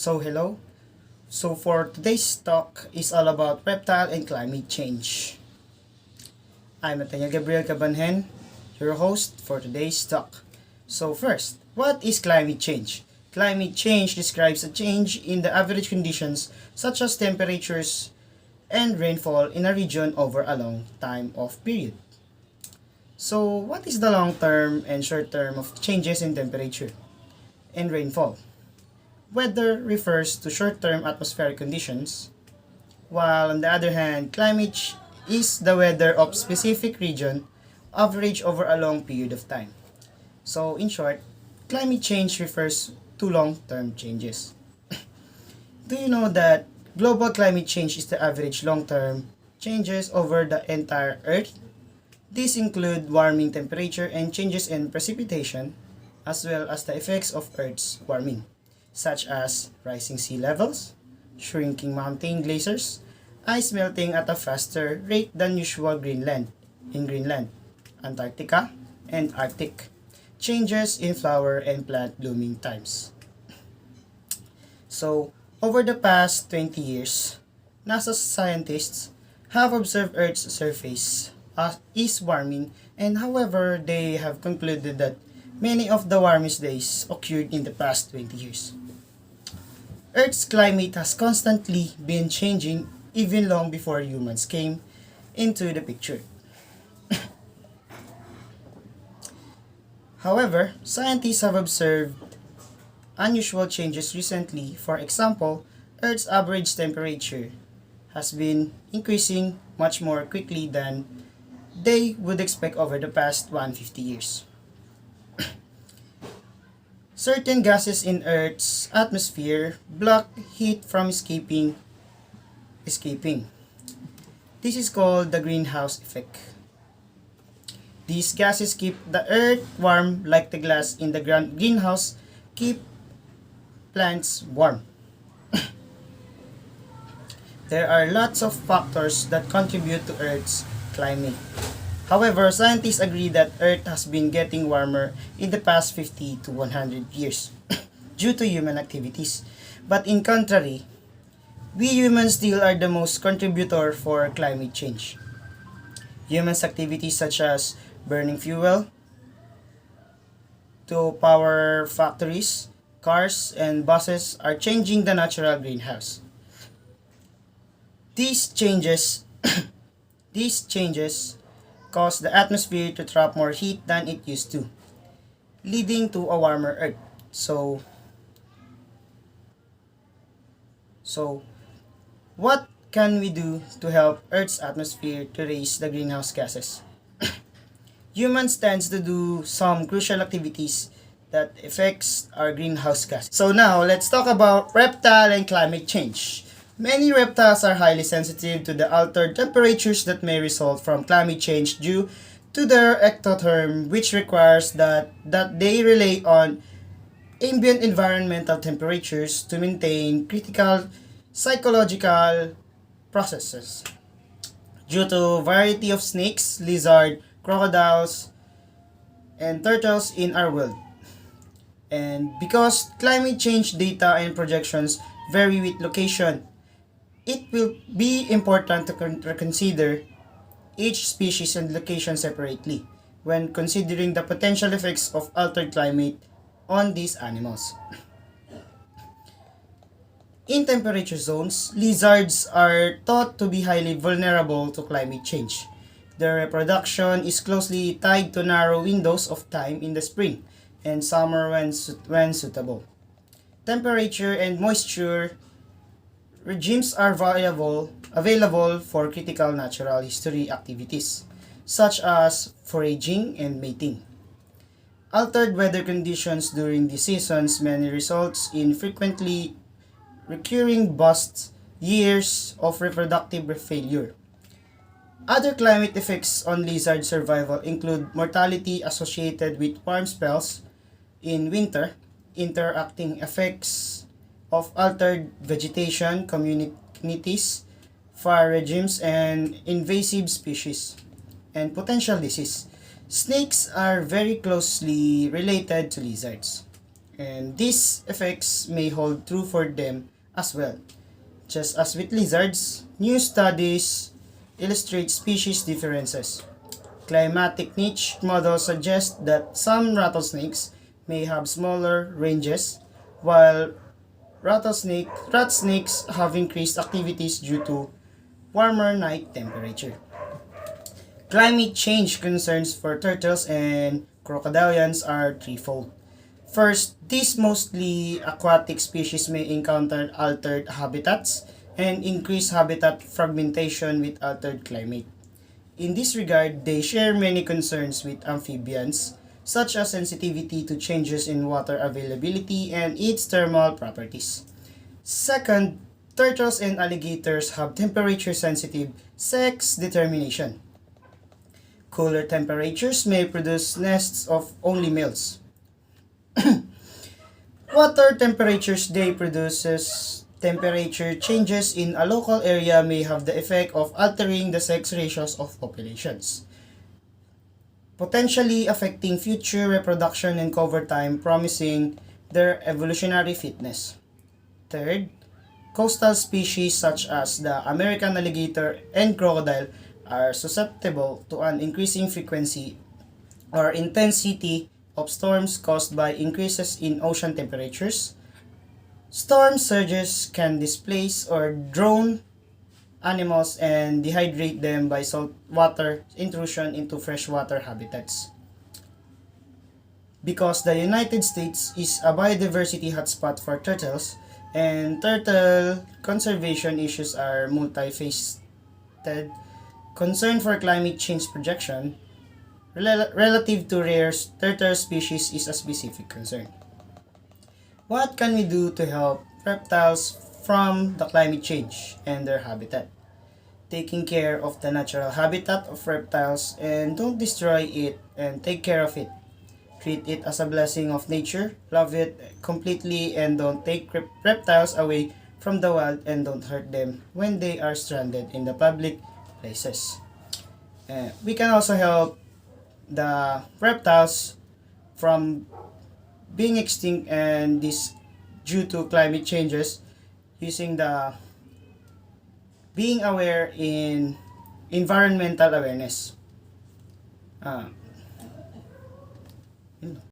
Hello. For today's talk is all about reptile and climate change. I'm Nathaniel Cabanjen, your host for today's talk. First, what is climate change? Climate change describes a change in the average conditions such as temperatures and rainfall in a region over a long time of period. What is the long term and short term of changes in temperature and rainfall? Weather refers to short-term atmospheric conditions, while on the other hand, is the weather of specific region average over a long period of time. In short, climate change refers to long-term changes. Do you know that global climate change is the average long-term changes over the entire Earth? These include warming temperature and changes in precipitation, as well as the effects of Earth's warming, such as rising sea levels, shrinking mountain glaciers, ice melting at a faster rate than usual in Greenland, Antarctica, and Arctic, changes in flower and plant blooming times. Over the past 20 years, NASA scientists have observed Earth's surface is warming, and however, they have concluded that many of the warmest days occurred in the past 20 years. Earth's climate has constantly been changing even long before humans came into the picture. However, scientists have observed unusual changes recently. For example, Earth's average temperature has been increasing much more quickly than they would expect over the past 150 years. Certain gases in Earth's atmosphere block heat from escaping. This is called the greenhouse effect. These gases keep the Earth warm like the glass in the greenhouse keep plants warm. There are lots of factors that contribute to Earth's climate. However, scientists agree that Earth has been getting warmer in the past 50 to 100 years due to human activities. But in contrary, we humans still are the most contributor for climate change. Humans' activities such as burning fuel to power factories, cars, and buses are changing the natural greenhouse. These changes these changes cause the atmosphere to trap more heat than it used to, leading to a warmer Earth. What can we do to help Earth's atmosphere to raise the greenhouse gases? Humans tend to do some crucial activities that affects our greenhouse gas. Now let's talk about reptile and climate change. Many reptiles are highly sensitive to the altered temperatures that may result from climate change due to their ectotherm, which requires that they rely on ambient environmental temperatures to maintain critical psychological processes. Due to variety of snakes, lizards, crocodiles, and turtles in our world. And because climate change data and projections vary with location, it will be important to consider each species and location separately when considering the potential effects of altered climate on these animals. In temperature zones, lizards are thought to be highly vulnerable to climate change. Their reproduction is closely tied to narrow windows of time in the spring and summer when suitable. Temperature and moisture regimes are available for critical natural history activities, such as foraging and mating. Altered weather conditions during these seasons may result in frequently recurring bust years of reproductive failure. Other climate effects on lizard survival include mortality associated with warm spells in winter, interacting effects of altered vegetation, communities, fire regimes, and invasive species, and potential disease. Snakes are very closely related to lizards. and these effects may hold true for them as well. Just as with lizards, new studies illustrate species differences. Climatic niche models suggest that some rattlesnakes may have smaller ranges, while rat snakes have increased activities due to warmer night temperature. Climate change concerns for turtles and crocodilians are threefold. First, these mostly aquatic species may encounter altered habitats and increase habitat fragmentation with altered climate. In this regard, they share many concerns with amphibians, such as sensitivity to changes in water availability and its thermal properties. Second, turtles and alligators have temperature sensitive sex determination. Cooler temperatures may produce nests of only males. Water temperatures they produces temperature changes in a local area may have the effect of altering the sex ratios of populations, potentially affecting future reproduction and cover time, promising their evolutionary fitness. Third, coastal species such as the American alligator and crocodile are susceptible to an increasing frequency or intensity of storms caused by increases in ocean temperatures. Storm surges can displace or drown animals and dehydrate them by saltwater intrusion into freshwater habitats. Because the United States is a biodiversity hotspot for turtles, and turtle conservation issues are multifaceted, concern for climate change projection relative to rare turtle species is a specific concern. What can we do to help reptiles from the climate change and their habitat? Taking care of the natural habitat of reptiles and don't destroy it and take care of it. Treat it as a blessing of nature, love it completely and don't take reptiles away from the wild and don't hurt them when they are stranded in the public places. We can also help the reptiles from being extinct and this due to climate changes using the being aware in environmental awareness. Uh,